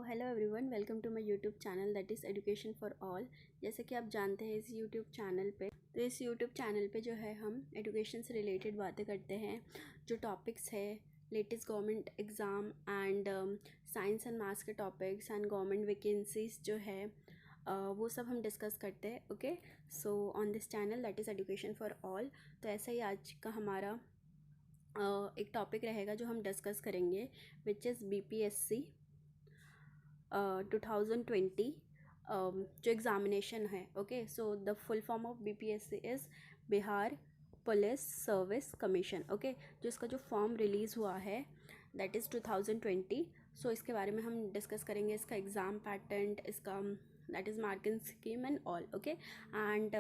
Hello everyone, welcome to my YouTube channel that is education for all. जैसे कि आप जानते हैं इस यूट्यूब चैनल पे इस यूट्यूब चैनल पे जो है हम एजुकेशन से रिलेटेड बातें करते हैं। जो टॉपिक्स है latest government exam and science and maths के टॉपिक्स एंड गवर्नमेंट वैकेंसीज जो है वो सब हम डिस्कस करते हैं। Okay, so on this channel that is education for all. तो ऐसा ही आज का हमारा एक टॉपिक रहेगा जो हम डिस्कस करेंगे, विच इज़ BPSC 2020 जो एग्ज़ामिनेशन है। Okay, so the full form of BPSC is Bihar police service commission. Okay, जो इसका जो फॉर्म रिलीज़ हुआ है दैट इज़ 2020। सो इसके बारे में हम डिस्कस करेंगे, इसका एग्ज़ाम पैटर्न, इसका that is marking scheme and all. Okay, and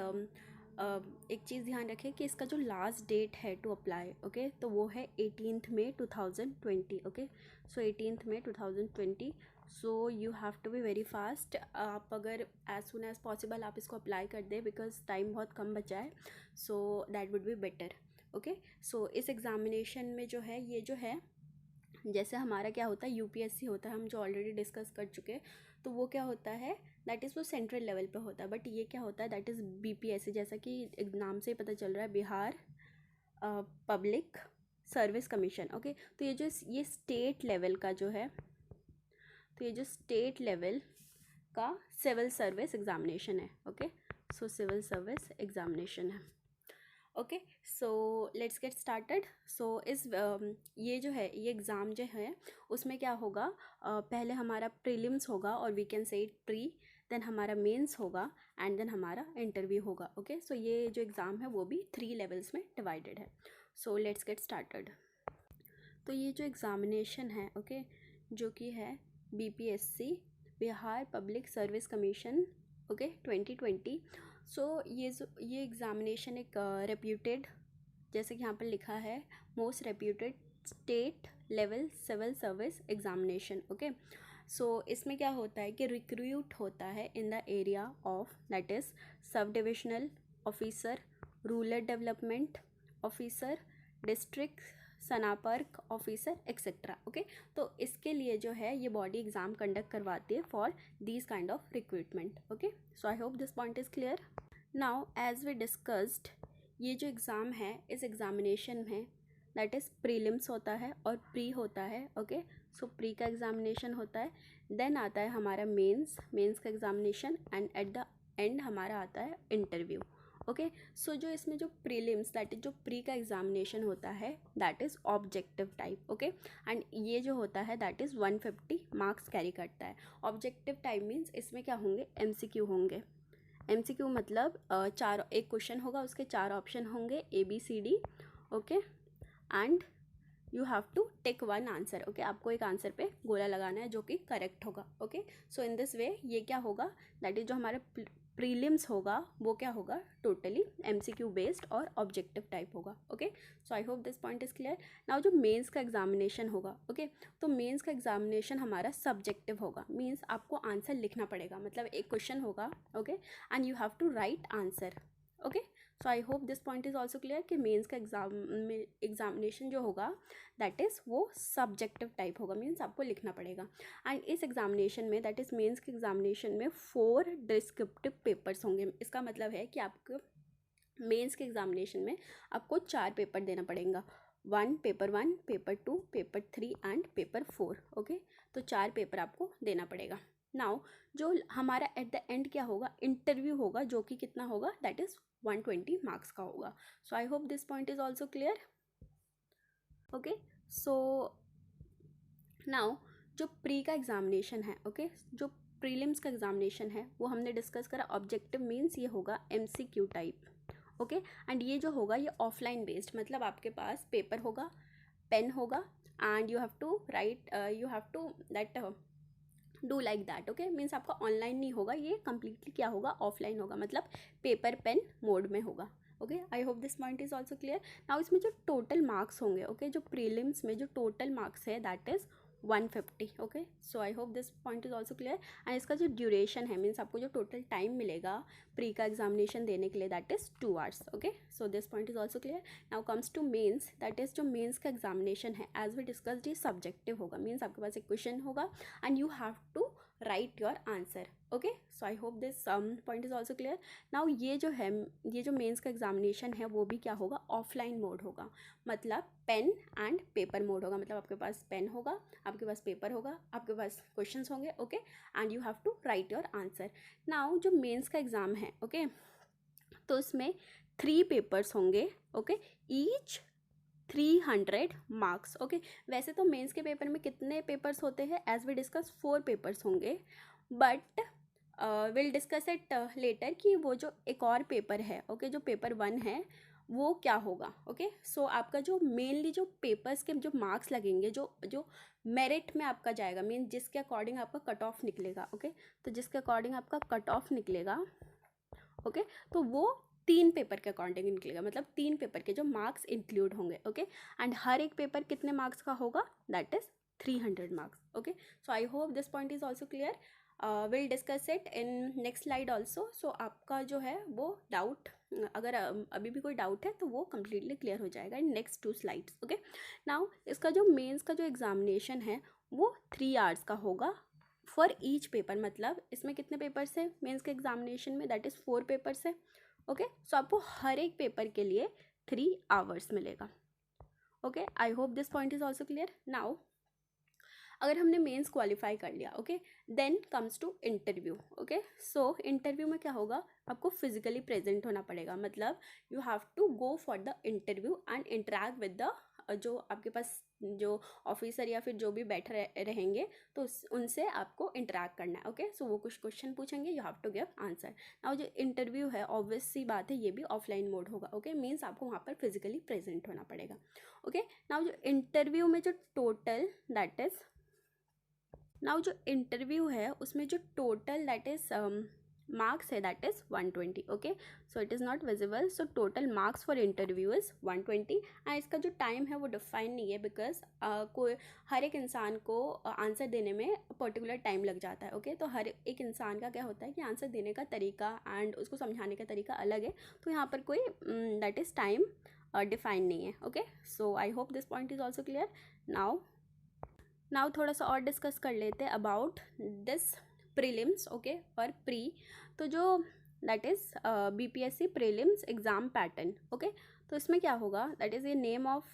एक चीज़ ध्यान रखें कि इसका जो लास्ट डेट है टू अप्लाई, ओके, तो वो है 18 मई 2020। ओके, सो 18 मई 2020। So you have to be very fast. आप अगर एज सुन एज़ पॉसिबल आप इसको अप्लाई कर दें बिकॉज टाइम बहुत कम बचा है, so that would be better. Okay, so इस एग्ज़ामिनेशन में जो है ये जो है जैसे हमारा क्या होता है UPSC होता है, हम जो ऑलरेडी डिस्कस कर चुके हैं, तो वो क्या होता है दैट इज़ वो सेंट्रल लेवल पे होता है। बट ये क्या होता है दैट इज़ BPSC, जैसा कि नाम से ही पता चल रहा है, Bihar public service commission. Okay, तो ये स्टेट लेवल का जो है, तो ये जो स्टेट लेवल का सिविल सर्विस एग्ज़ामिनेशन है। Okay, so civil service examination है। Okay, so let's get started. So इस ये जो है ये एग्ज़ाम जो है उसमें क्या होगा, पहले हमारा प्रीलिम्स होगा और we can say it pre, then हमारा मेंस होगा एंड देन हमारा इंटरव्यू होगा। ओके, सो ये जो एग्ज़ाम है वो भी 3 लेवल्स में डिवाइडेड है। सो लेट्स गेट स्टार्टेड। तो ये जो एग्ज़ामिनेशन है, ओके, जो कि है BPSC Bihar public service commission, okay, 2020। सो ये एग्ज़ामिनेशन एक रेप्यूटेड, जैसे कि यहाँ पर लिखा है, most reputed state level civil service examination. Okay, so इसमें क्या होता है कि रिक्रूट होता है in the area of that is sub divisional officer, rural development officer, district सनापर्क ऑफिसर एक्सेट्रा। ओके, तो इसके लिए जो है ये बॉडी एग्ज़ाम कंडक्ट करवाती है for these kind of recruitment. Okay, so I hope this point is clear. Now as we discussed, ये जो एग्ज़ाम है इस एग्ज़ामिनेशन में दैट इज़ प्रीलिम्स होता है और प्री होता है। ओके, सो प्री का एग्ज़ामिनेशन होता है, देन आता है हमारा मेंस का examination and at the end हमारा आता है इंटरव्यू। ओके, सो जो इसमें जो प्रीलिम्स दैट इज जो प्री का एग्ज़ामिनेशन होता है that is objective type. Okay, and ये जो होता है दैट इज़ 150 मार्क्स कैरी करता है। ऑब्जेक्टिव टाइप मीन्स इसमें क्या होंगे, MCQ होंगे। MCQ मतलब एक क्वेश्चन होगा, उसके 4 ऑप्शन होंगे ABCD। Okay, and you have to take one answer. Okay, आपको एक आंसर पे गोला लगाना है जो कि करेक्ट होगा। Okay, so in this way ये क्या होगा दैट इज जो हमारा प्रीलिम्स होगा वो क्या होगा, टोटली MCQ बेस्ड और ऑब्जेक्टिव टाइप होगा। Okay, so I hope this point is clear. Now जो मेंस का एग्जामिनेशन होगा, ओके, तो मेंस का एग्जामिनेशन हमारा सब्जेक्टिव होगा, मीन्स आपको आंसर लिखना पड़ेगा, मतलब एक क्वेश्चन होगा, okay, and you have to write answer. Okay, so I hope this point is also clear कि मेंस का एग्जामिनेशन जो होगा दैट इज़ वो सब्जेक्टिव टाइप होगा, मीन्स आपको लिखना पड़ेगा। एंड इस एग्जामिनेशन में दैट इज़ मेंस के एग्जामिनेशन में 4 डिस्क्रिप्टिव पेपर्स होंगे। इसका मतलब है कि आपको मेंस के एग्जामिनेशन में आपको 4 पेपर देना पड़ेगा, paper 1, paper 2, paper 3 and paper 4। Okay, तो 4 पेपर आपको देना पड़ेगा। नाउ जो हमारा एट द एंड क्या होगा, इंटरव्यू होगा, जो कि कितना होगा दैट इज़ 120 मार्क्स का होगा। So I hope this point is also clear. Okay, so now जो प्री का एग्जामिनेशन है, ओके, जो प्रीलिम्स का एग्जामिनेशन है वो हमने डिस्कस करा। ऑब्जेक्टिव मीन्स ये होगा MCQ टाइप। ओके, एंड ये जो होगा ये ऑफलाइन बेस्ड, मतलब आपके पास पेपर होगा, पेन होगा and you have to write, you have to that do like that. Okay, means आपका ऑनलाइन नहीं होगा, ये कम्प्लीटली क्या होगा, ऑफलाइन होगा, मतलब पेपर पेन मोड में होगा। Okay, I hope this point is also clear. Now इसमें जो टोटल मार्क्स होंगे, ओके, जो प्रीलिम्स में जो टोटल मार्क्स है that is 150। Okay, so I hope this point is also clear. And इसका जो ड्यूरेशन है, मीन्स आपको जो टोटल टाइम मिलेगा प्री का एग्जामिनेशन देने के लिए that is 2 hours. Okay, so this point is also clear. Now comes to mains, that is जो मेंस का एग्जामिनेशन है एज वी डिस्कस्ड ये सब्जेक्टिव होगा, मीन्स आपके पास एक क्वेश्चन होगा and you have to write your answer. Okay, so I hope this point is also clear. Now ये जो मेंस का एग्जामिनेशन है वो भी क्या होगा, ऑफलाइन मोड होगा, मतलब पेन एंड पेपर मोड होगा। मतलब आपके पास पेन होगा, आपके पास पेपर होगा, आपके पास क्वेश्चंस होंगे, okay, and you have to write your answer. Now जो मेंस का एग्ज़ाम है, ओके, तो उसमें 3 पेपर्स होंगे, ओके, ईच 300 मार्क्स। ओके, वैसे तो मेंस के पेपर में कितने पेपर्स होते हैं, एज वी डिस्कस 4 पेपर्स होंगे, but will discuss it later कि वो जो एक और पेपर है, ओके, जो पेपर 1 है वो क्या होगा। ओके, सो आपका जो मेनली जो पेपर्स के जो मार्क्स लगेंगे, जो जो मेरिट में आपका जाएगा, मीन जिसके अकॉर्डिंग आपका कट ऑफ निकलेगा, ओके, तो जिसके अकॉर्डिंग आपका कट ऑफ निकलेगा, ओके, तो वो 3 पेपर के अकॉर्डिंग निकलेगा, मतलब 3 पेपर के जो मार्क्स इंक्लूड होंगे, ओके, एंड हर एक पेपर कितने मार्क्स का होगा, that is 300 marks. Okay, so I hope this point is also clear. Will discuss it in next slide also. So आपका जो है वो डाउट, अगर अभी भी कोई डाउट है तो वो कम्प्लीटली क्लियर हो जाएगा in next 2 slides. Okay, now इसका जो मेंस का जो एग्जामिनेशन है वो 3 आवर्स का होगा फॉर ईच पेपर। मतलब इसमें कितने पेपर्स है मेंस के एग्जामिनेशन में, दैट इज़ 4 पेपर्स है। ओके, सो आपको हर एक पेपर के लिए 3 आवर्स मिलेगा। Okay, I hope this point is also clear. Now अगर हमने मेंस क्वालिफाई कर लिया, okay, then comes to interview. Okay, so interview में क्या होगा, आपको फिजिकली प्रेजेंट होना पड़ेगा, मतलब you have to go for the interview and interact with the जो आपके पास जो ऑफिसर या फिर जो भी बैठे रहेंगे, तो उनसे आपको इंटरेक्ट करना है। ओके, सो वो कुछ क्वेश्चन पूछेंगे, you have to give answer. Now जो इंटरव्यू है, ऑब्वियस सी बात है, ये भी ऑफलाइन मोड होगा। ओके, मीन्स आपको वहाँ पर फिजिकली प्रेजेंट होना पड़ेगा। ओके, नाउ जो इंटरव्यू में जो टोटल दैट इज नाउ जो इंटरव्यू है उसमें जो टोटल दैट इज मार्क्स है, that is 120। Okay, so it is not visible, so total marks for interview is 120। And इसका जो टाइम है वो डिफाइन नहीं है, बिकॉज कोई हर एक इंसान को आंसर देने में पर्टिकुलर टाइम लग जाता है। ओके, तो हर एक इंसान का क्या होता है कि आंसर देने का तरीका एंड उसको समझाने का तरीका अलग है, तो यहाँ पर कोई दैट इज़ टाइम डिफाइन नहीं है। Okay, so I hope this point is also clear. Now थोड़ा सा और डिस्कस कर लेते हैं अबाउट दिस प्रीलिम्स, ओके, और प्री। तो जो that is BPSC prelims exam pattern, okay, तो इसमें क्या होगा, दैट इज़ ये नेम ऑफ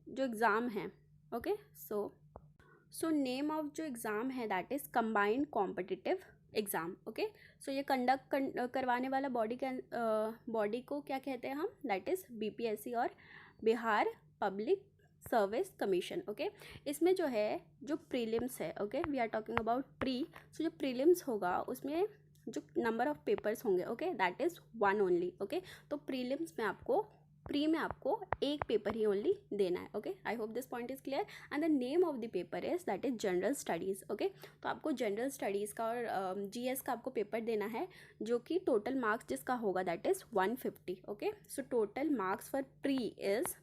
जो एग्ज़ाम है। ओके, सो नेम ऑफ जो एग्ज़ाम है that is combined competitive exam. Okay, so ये कंडक्ट करवाने वाला बॉडी को क्या कहते हैं हम, दैट इज़ बीपीएससी और Bihar public service commission. Okay, इसमें जो है जो प्रीलिम्स है, okay, we are talking about pre. So जो प्रीलिम्स होगा उसमें जो नंबर ऑफ पेपर्स होंगे, okay, that is 1 only. Okay, तो प्रीलिम्स में आपको प्री में आपको एक पेपर ही ओनली देना है। Okay, I hope this point is clear. And the name of the paper is that is general studies. Okay, तो आपको जनरल स्टडीज़ का और जीएस का आपको पेपर देना है, जो कि टोटल मार्क्स जिसका होगा that is 150। Okay, so total marks for pre is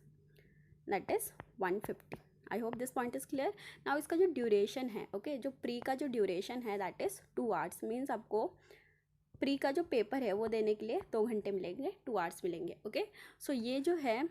that is 150। I hope this point is clear. Now इसका जो ड्यूरेशन है, ओके, जो प्री का जो ड्यूरेशन है दैट इज़ 2 आवर्स। मीन्स आपको प्री का जो पेपर है वो देने के लिए 2 घंटे मिलेंगे, 2 आवर्स मिलेंगे। ओके, सो ये जो है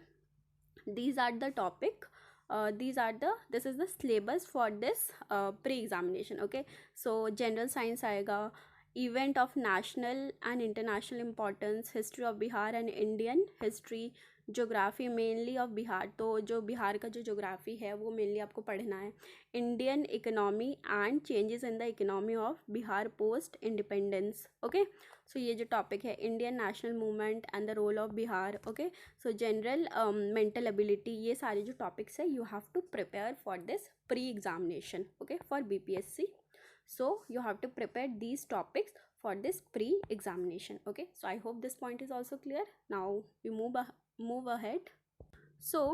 these are the topic, this is the syllabus for this pre examination. Okay, so general science आएगा, event of national and international importance, history of Bihar and Indian history, geography mainly of Bihar, तो जो बिहार का जो geography है वो mainly आपको पढ़ना है, Indian economy and changes in the economy of Bihar post independence. Okay, so ये जो टॉपिक है, Indian national movement and the role of Bihar. Okay, so general mental ability, ये सारे जो टॉपिक्स है you have to prepare for this pre examination, okay, for BPSC. So you have to prepare these topics for this pre-examination. Okay, so I hope this point is also clear. Now we move ahead. So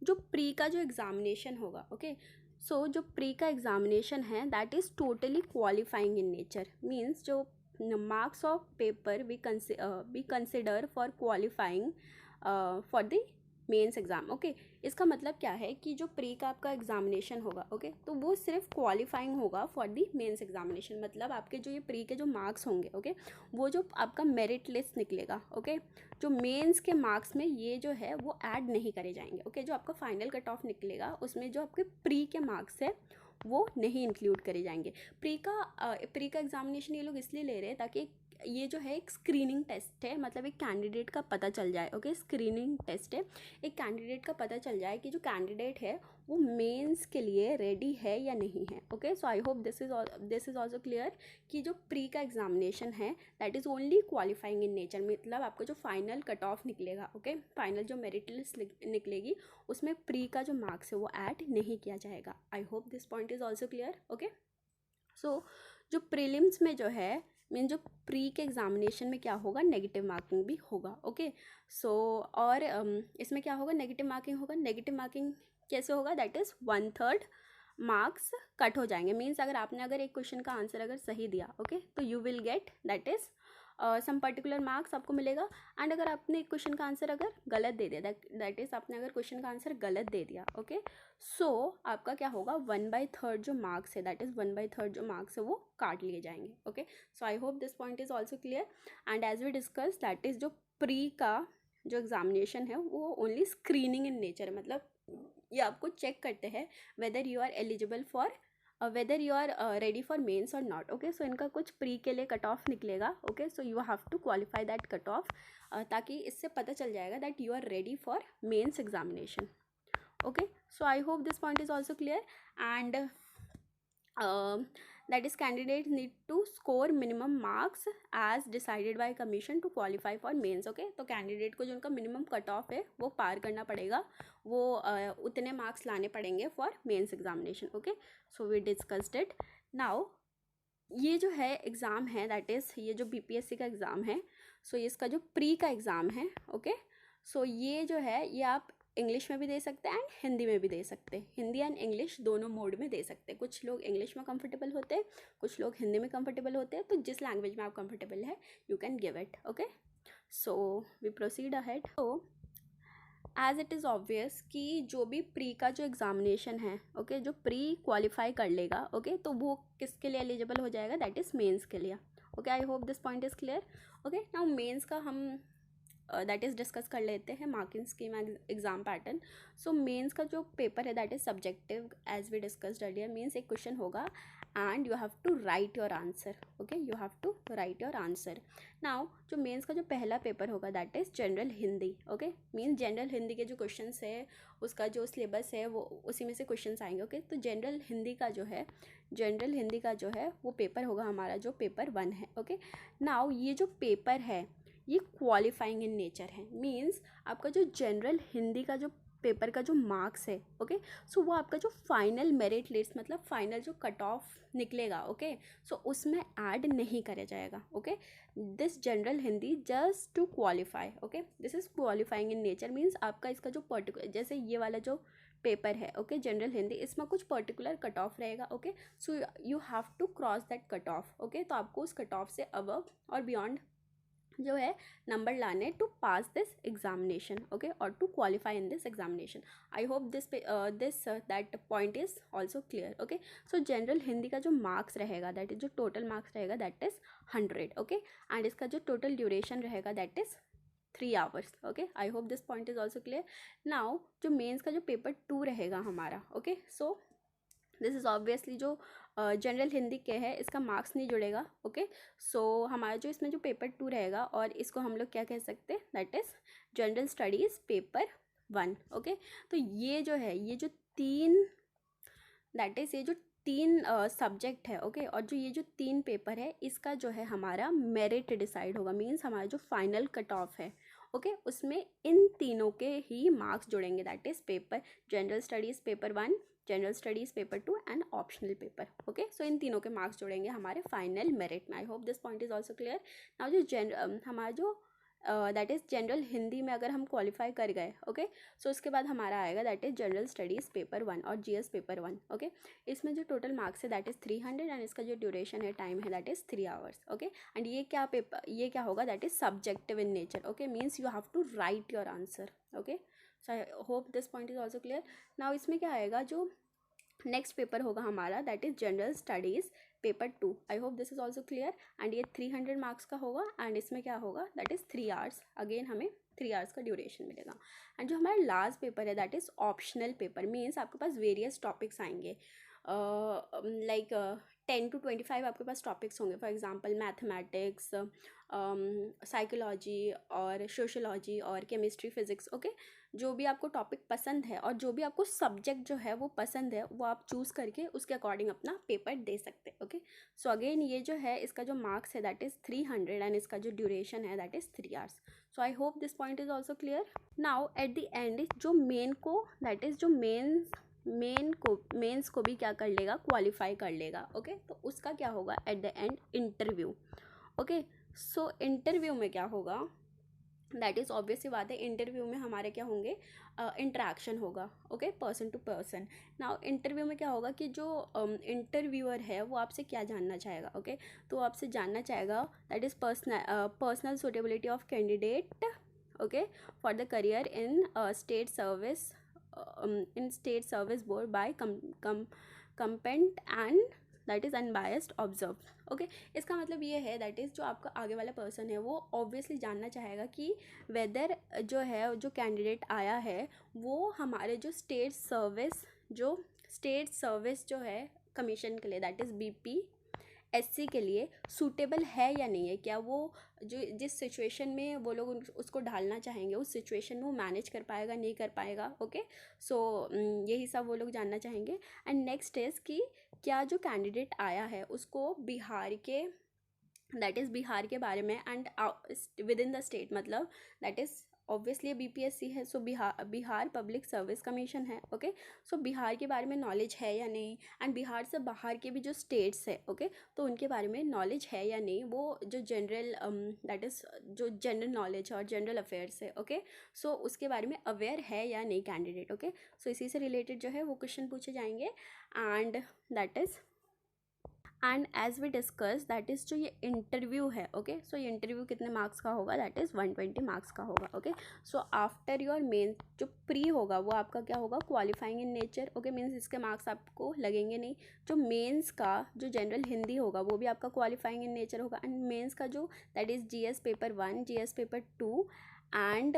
जो pre का जो examination होगा, okay, so जो pre का examination है that is totally qualifying in nature. Means जो marks of paper we consider for qualifying for the mains exam. Okay, इसका मतलब क्या है कि जो प्री का आपका एग्जामिनेशन होगा, ओके, तो वो सिर्फ क्वालिफाइंग होगा फॉर दी मेंस एग्जामिनेशन। मतलब आपके जो ये प्री के जो मार्क्स होंगे, ओके, वो जो आपका मेरिट लिस्ट निकलेगा, ओके, जो मेंस के मार्क्स में ये जो है वो ऐड नहीं करे जाएंगे। ओके, जो आपका फाइनल कट ऑफ निकलेगा उसमें जो आपके प्री के मार्क्स है वो नहीं इंक्लूड करे जाएंगे। प्री का एग्जामिनेशन ये लोग इसलिए ले रहे हैं ताकि ये जो है एक स्क्रीनिंग टेस्ट है, मतलब एक कैंडिडेट का पता चल जाए। ओके, स्क्रीनिंग टेस्ट है, एक कैंडिडेट का पता चल जाए कि जो कैंडिडेट है वो मेंस के लिए रेडी है या नहीं है। Okay, so I hope this is also clear कि जो प्री का एग्जामिनेशन है that is only qualifying in nature, मतलब आपका जो फाइनल कट ऑफ निकलेगा, ओके, फाइनल जो मेरिट लिस्ट निकलेगी उसमें प्री का जो मार्क्स है वो ऐड नहीं किया जाएगा। I hope this point is also clear. Okay, so जो प्रीलिम्स में जो है मीन जो प्री के एग्जामिनेशन में क्या होगा, नेगेटिव मार्किंग भी होगा। ओके, सो और इसमें क्या होगा, नेगेटिव मार्किंग होगा। नेगेटिव मार्किंग कैसे होगा, दैट इज़ 1/3 मार्क्स कट हो जाएंगे। मीन्स अगर एक क्वेश्चन का आंसर अगर सही दिया, ओके, तो you will get that is some particular marks आपको मिलेगा। एंड अगर आपने एक क्वेश्चन का आंसर अगर गलत दे दिया, दैट इज़ आपने अगर क्वेश्चन का आंसर गलत दे दिया, ओके, सो आपका क्या होगा, 1/3 जो मार्क्स है, दैट इज़ 1/3 जो मार्क्स है वो काट लिए जाएंगे। Okay, so I hope this point is also clear. And as we discuss that is जो प्री का जो एग्जामिनेशन है वो ओनली स्क्रीनिंग इन नेचर, मतलब ये आपको चेक करते हैं whether you are eligible for whether you are ready for mains और नॉट। ओके, सो इनका कुछ प्री के लिए कट ऑफ निकलेगा। Okay, so you have to qualify that cut off, ताकि इससे पता चल जाएगा that you are ready for mains examination. Okay, so I hope this point is also clear. And that is candidates need to score minimum marks as decided by commission to qualify for mains। okay, तो candidate को जो उनका minimum cut off है वो पार करना पड़ेगा, वो उतने मार्क्स लाने पड़ेंगे for mains examination. Okay, so we discussed it. Now ये जो है एग्ज़ाम है दैट इज़ ये जो बीपीएससी का एग्ज़ाम है, सो इसका जो प्री का एग्ज़ाम है, ओके, सो ये जो है ये आप इंग्लिश में भी दे सकते हैं एंड हिंदी में भी दे सकते हैं। हिंदी एंड इंग्लिश दोनों मोड में दे सकते हैं। कुछ लोग इंग्लिश में कंफर्टेबल होते हैं, कुछ लोग हिंदी में कंफर्टेबल होते हैं, तो जिस लैंग्वेज में आप कंफर्टेबल है you can give it. Okay, so we proceed ahead. तो एज इट इज़ ऑब्वियस कि जो भी प्री का जो एग्ज़ामिनेशन है, ओके, जो प्री क्वालिफाई कर लेगा, ओके, तो वो किसके लिए एलिजिबल हो जाएगा, दैट इज़ मेंस के लिए। Okay, I hope this point is clear. Okay, now mains का हम दैट इज़ डिस्कस कर लेते हैं marking scheme exam pattern. So mains का जो पेपर है that is subjective as we discussed earlier. Means एक क्वेश्चन होगा and you have to write your answer. Okay, you have to write your answer. Now जो mains का जो पहला paper होगा that is general Hindi. Okay, means general Hindi के जो question है उसका जो सिलेबस है वो उसी में से क्वेश्चन आएंगे। ओके, तो जनरल हिंदी का जो है वो पेपर होगा हमारा जो पेपर 1 है। ओके, नाउ ये जो पेपर है ये क्वालिफाइंग इन नेचर है। मीन्स आपका जो जनरल हिंदी का जो पेपर का जो मार्क्स है, ओके, सो वो आपका जो फाइनल मेरिट लिस्ट मतलब फाइनल जो कट ऑफ निकलेगा, ओके, सो उसमें ऐड नहीं करा जाएगा। Okay, this general Hindi just to qualify. Okay, this is qualifying in nature. Means आपका इसका जो पर्टिकुलर जैसे ये वाला जो पेपर है, ओके, जनरल हिंदी, इसमें कुछ पर्टिकुलर कट ऑफ रहेगा। Okay, so you have to cross that cut off. Okay, तो आपको उस कट ऑफ से अबव और बियॉन्ड जो है नंबर लाने to pass this examination. Okay, और to qualify in this examination. I hope this that point is also clear. Okay, so general Hindi का जो मार्क्स रहेगा दैट इज जो टोटल मार्क्स रहेगा दैट इज़ 100। ओके, एंड इसका जो total duration रहेगा that is 3 hours. Okay, I hope this point is also clear. Now जो mains का जो पेपर 2 रहेगा हमारा, okay, so this is obviously जो जनरल हिंदी के है इसका मार्क्स नहीं जुड़ेगा। ओके, सो हमारा जो इसमें जो पेपर 2 रहेगा और इसको हम लोग क्या कह सकते हैं, that is general studies paper 1। Okay, तो ये जो है ये जो तीन सब्जेक्ट है, ओके, और जो ये जो 3 पेपर है इसका जो है हमारा मेरिट डिसाइड होगा। मीन्स हमारा जो फाइनल कट ऑफ है, ओके, उसमें इन तीनों के ही मार्क्स जुड़ेंगे। That is paper general studies paper 1, general studies paper 2 and optional paper. Okay, so इन तीनों के मार्क्स जुड़ेंगे हमारे फाइनल मेरिट में। I hope this point is also clear. Now जो हमारा जो दैट इज़ जनरल हिंदी में अगर हम क्वालिफाई कर गए, ओके, सो उसके बाद हमारा आएगा that is general studies paper 1 और जीएस पेपर 1। ओके, इसमें जो टोटल मार्क्स है दैट इज़ 300 एंड इसका जो ड्यूरेशन है टाइम है that is 3 hours. Okay, and ये क्या होगा, that is subjective in nature. Okay, means you have to write your answer. Okay, so I hope this point is also clear. Now इसमें क्या आएगा, जो नेक्स्ट पेपर होगा हमारा that is general studies paper 2। I hope this is also clear. And ये 300 marks का होगा and इसमें क्या होगा, दैट इज़ 3 आवर्स। अगेन हमें 3 आवर्स का ड्यूरेशन मिलेगा। एंड जो हमारा लास्ट पेपर है that is optional paper. Means आपके पास वेरियस टॉपिक्स आएंगे। लाइक 10 to 25 आपके पास टॉपिक्स होंगे, फॉर एग्जांपल मैथमेटिक्स, साइकोलॉजी और सोशोलॉजी और केमिस्ट्री, फिजिक्स, ओके। जो भी आपको टॉपिक पसंद है और जो भी आपको सब्जेक्ट जो है वो पसंद है, वो आप चूज़ करके उसके अकॉर्डिंग अपना पेपर दे सकते हैं, ओके। सो अगेन ये जो है इसका जो मार्क्स है दैट इज़ 300 एंड इसका जो ड्यूरेशन है that is 3 hours। So I hope this point is also clear. Now at the end जो मेन को दैट इज़ जो मेंस को भी क्या कर लेगा, क्वालिफाई कर लेगा, ओके। तो उसका क्या होगा at the end, interview, okay. So interview में क्या होगा, दैट इज़ ऑब्वियस सी बात है, इंटरव्यू में हमारे क्या होंगे, इंटरेक्शन होगा, okay, person to person. Now interview में क्या होगा कि जो इंटरव्यूअर है वो आपसे क्या जानना चाहेगा, ओके। तो आपसे जानना चाहेगा that is personal suitability of candidate, okay, for the career in state service, in state service board by competent and that is unbiased observe, okay. इसका मतलब ये है दैट इज़ जो आपका आगे वाला पर्सन है वो ऑब्वियसली जानना चाहेगा कि वेदर जो है जो कैंडिडेट आया है वो हमारे जो स्टेट सर्विस जो है कमीशन के लिए दैट इज़ BPSC के लिए सूटेबल है या नहीं है, क्या वो जो जिस सिचुएशन में वो लोग उसको ढालना चाहेंगे उस सिचुएशन में वो मैनेज कर पाएगा नहीं कर पाएगा, ओके। सो यही सब वो लोग जानना चाहेंगे। एंड नेक्स्ट इज़ कि क्या जो कैंडिडेट आया है उसको बिहार के दैट इज़ बिहार के बारे में and with in the state, मतलब दैट इज़ ऑब्वियसली BPSC है, सो बिहार पब्लिक सर्विस कमीशन है, ओके। सो बिहार के बारे में नॉलेज है या नहीं, एंड बिहार से बाहर के भी जो स्टेट्स है, ओके, तो उनके बारे में नॉलेज है या नहीं, वो जो जनरल दैट इज़ जो जनरल नॉलेज है और जनरल अफेयर्स है, ओके। सो उसके बारे में अवेयर है या नहीं कैंडिडेट, ओके। सो इसी से रिलेटेड जो है वो क्वेश्चन पूछे जाएंगे and that is and as we discuss that is जो ये इंटरव्यू है, ओके। सो ये इंटरव्यू कितने मार्क्स का होगा, दैट इज़ 120 मार्क्स का होगा, okay. So after your main जो प्री होगा वो आपका क्या होगा, qualifying in nature, okay, means इसके मार्क्स आपको लगेंगे नहीं। जो मेंस का जो जनरल हिंदी होगा वो भी आपका क्वालिफाइंग इन नेचर होगा, एंड मेंस का जो that is GS paper 1, GS paper 2 and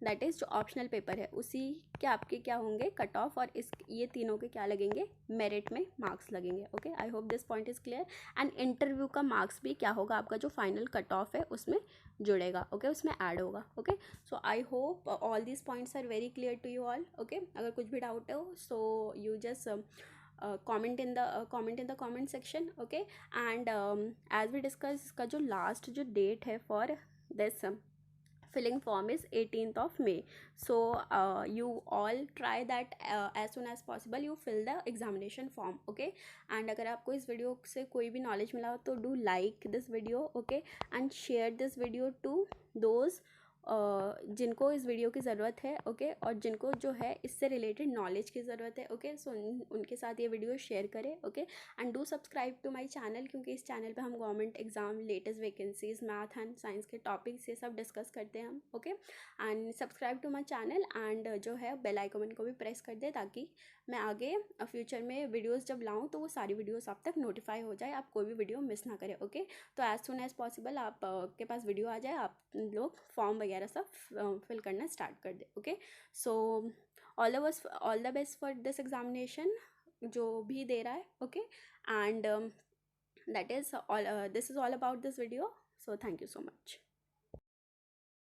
that is जो ऑप्शनल पेपर है उसी के आपके क्या होंगे कट ऑफ, और इस ये तीनों के क्या लगेंगे, मेरिट में मार्क्स लगेंगे, okay. I hope this point is clear. And interview का मार्क्स भी क्या होगा, आपका जो फाइनल कट ऑफ है उसमें जुड़ेगा, ओके, उसमें ऐड होगा, okay. So I hope all these points are very clear to you all, okay. अगर कुछ भी डाउट हो so you just comment in the comment section, okay। and as we discussed इसका जो लास्ट जो date है for this filling form is 18th of May। So you all try that as soon as possible you fill the examination form, okay। and अगर आपको इस video से कोई भी नॉलेज मिला हो तो do like this video, okay, and share this video to those जिनको इस वीडियो की ज़रूरत है, ओके, और जिनको जो है इससे रिलेटेड नॉलेज की ज़रूरत है, ओके। सो उनके साथ ये वीडियो शेयर करें, okay. And do subscribe to my channel, क्योंकि इस चैनल पे हम government exam, latest vacancies, math and science के टॉपिक्स ये सब डिस्कस करते हैं हम, okay. And subscribe to my channel and जो है बेल आइकन को भी प्रेस कर दे ताकि मैं आगे फ्यूचर में वीडियोज़ जब लाऊँ तो वो सारी वीडियोज़ आप तक नोटिफाई हो जाए, आप कोई भी वीडियो मिस ना करें, ओके। तो एज सुन एज पॉसिबल आप के पास वीडियो आ जाए, आप लोग फॉर्म वगैरह सब फिल करना स्टार्ट कर दे, okay. So all the best for this examination जो भी दे रहा है, okay. And that is all, this is all about this video, so thank you so much.